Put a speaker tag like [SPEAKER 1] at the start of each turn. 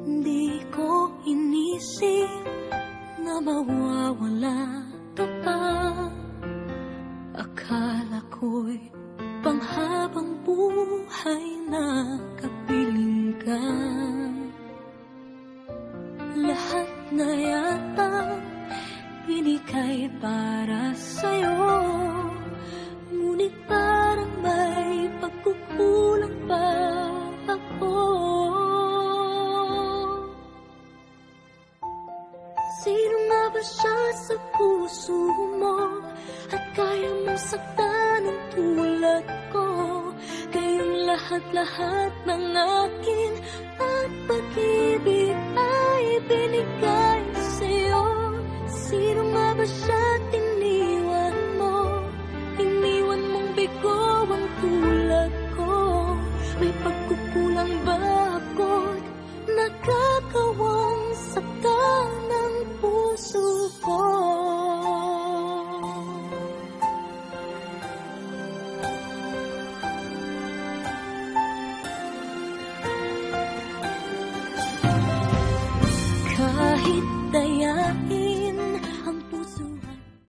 [SPEAKER 1] Di ko inisip na mawawala ka pa. Akala ko'y panghabang buhay na kapiling ka. Lahat na yata binigay para sa'yo, ngunit parang may pagkukulang pa ako. Sino nga ba siya sa puso mo at kaya mong saktan ng tulad ko? Kayong lahat-lahat ng akin at pag-ibig ay binigay sa'yo. Sino nga ba siya iniwan mo? Iniwan mong bigo ang tulad ko. May pagkukulang ba ako't nakakawang saktan ng puso ko? Kahit